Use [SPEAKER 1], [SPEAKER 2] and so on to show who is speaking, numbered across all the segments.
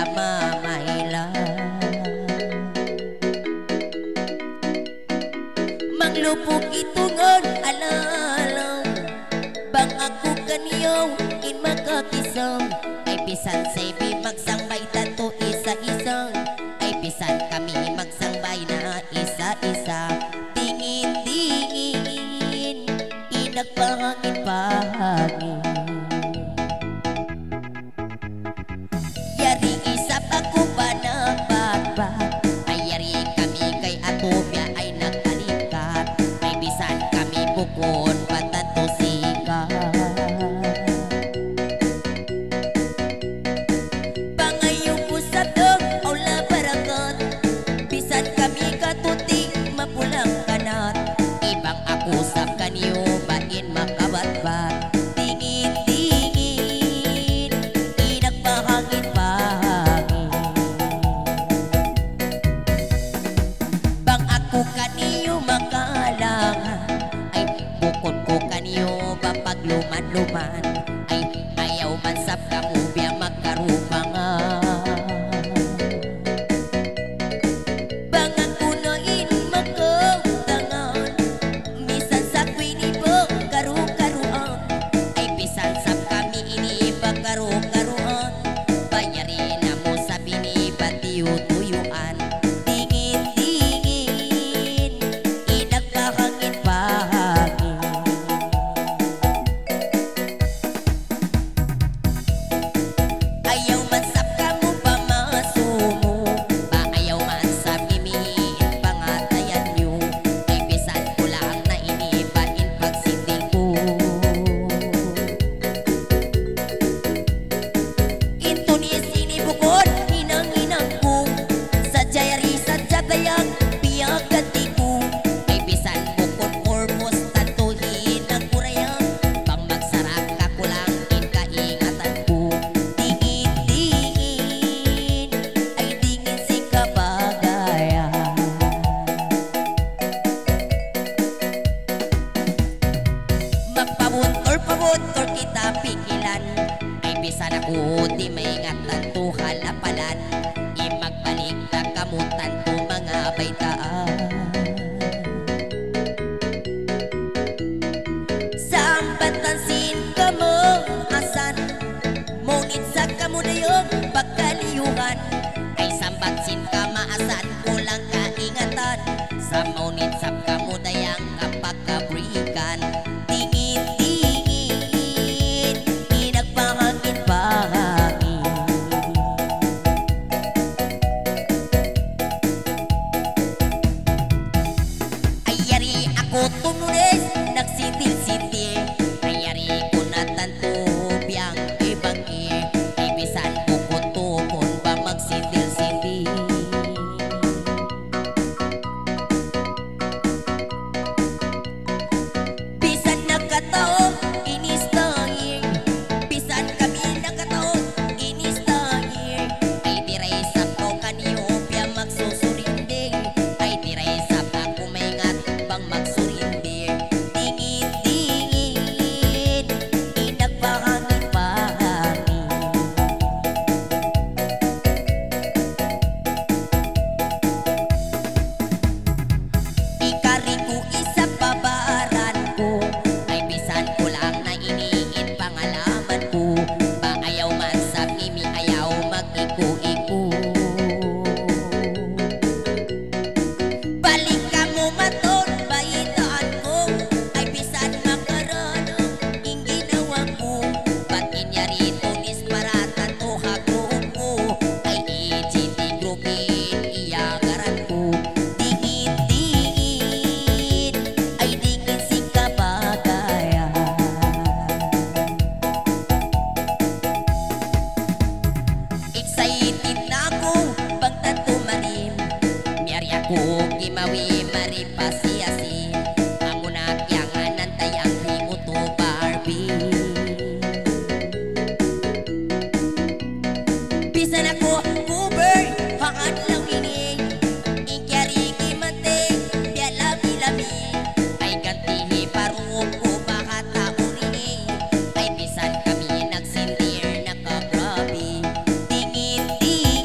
[SPEAKER 1] sila mamayla. Manglupok itungon alalang, bang ako kaniyaw in magkakisang. Ay bisan sa'y magsangbay tato isa-isang, ay bisan kami magsangbay na isa-isa. Tingin-tingin, inagpahangin-pahangin. Yari isap ako ba ng bagbag, ay yari kami kay atopya ay nagkalikat. Ay bisan kami bukod patato sikat. Pangayong usap dog o labaragat, bisan kami katuting mapulang kanat. Ibang akusap kanyo bain makabatbat. Tingin-tingin, inagpahangin-pahangin. Bang ako kanyo makalangan, ay bukod ko kanyo bapagluman-luman. Ay ayaw man sap kamubya magkarupangan. Bang ako noin magkatangan, misan sa kwinibo karu-karuan. Ay bisan sap kami ini pagkaru-karuan, bayarin na mo sa binibatiyo-tuyuan. Tingin-tingin, inagpahangin-pahangin. Ayaw man sap kamo pamasumo, ayaw man sap imiin pangatayan nyo. Ay bisan ko lang na inibain pagsitil ko. Ito ni sinibukod, hinang-hinang ko, sa jayari sa jagayang piyagati ko. Ay bisan bukod korpos tatuhin ang kurayang, pang magsarak ka ko lang kaingatan ko. Tingin-tingin, ay tingin si kabagayan. Magpabuntor-pabuntor kita pikilan, ay bisan ako di may ngatan to halapalan. Imagbalik na kamutan to mga baitaan. Sambatansin ka mo asan, ngunit sa kamudayong pagkaliyuhan. Ay sambatsin ka maasan, kulang kaingatan, sa ngunit sa kamudayang kapagkabrikan. Tingin-tingin, inagpahangin-pahangin. Ay yari ako tumulis, nagsitil-sitil. Ay yari ko natanto biyang ibanggi. Ay bisan bukod tukon ba magsitil-sitil. Bisan nakataon, inis tahir. Bisan kami nakataon, inis tahir. Ay diray sap ko kanyo biya magsusurinding. Ay diray sap ako may ngat bang magsurindir. Tingin-tingin, inagpahangin-pahangin. Ikari ko isa pabaran ko, ay bisan ko lang na iniin pangalaman ko. Maayaw man sa kimi ayaw mag-iku-iku. Balik ka mo maton, baitaan ko, ay bisan makarano ing ginawa ko. Ba't inyari tunis paratan to hagruon ko, ay EGT groupin iyagaran ko. Tingin-tingin, ay tingin si kabagayan. Excited na ako pag tatumanim, miyari ako gimawi maripasiyasi. Amo na kyangan nantay ang himo to Barbie. Bisan ako cover, hangad lang ini. Ikyari kimante, biya lami-lami. Ay gantihi parungok ko baka taon ini. Ay bisan kami nagsindir nakagrabe. Tingin-tingin,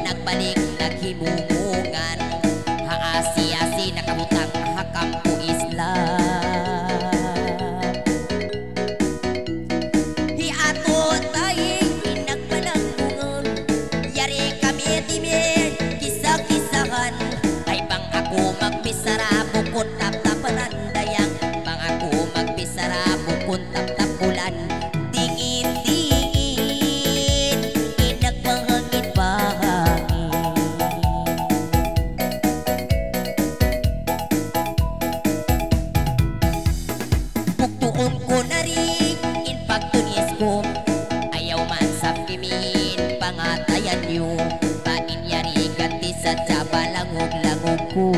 [SPEAKER 1] nagbalik naghimumungan. Haasi-asi nakabutang hakampo Islam. Hiato tayong pinagpanangkungon, yari kami timin kisa-kisahan. Ay bang ako magpisara bukod tap-tapanan dayang, bang ako magpisara bukod tap-tapulan. Dingin-dingin inagpahangin-bahangin. Pugtuon ko na rin in pagtunis ko, ayaw man sa kimin pangatayan nyo. Painyari ganti sa tsaba langog-langog ko.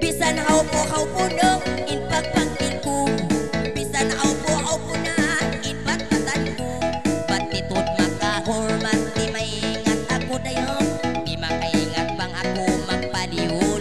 [SPEAKER 1] Bisan haupo no in pagpangkil ko, bisan haupo na in patpatan ko. Batitod makahormat di maingat ako dayon, di makaingat bang ako magpaliw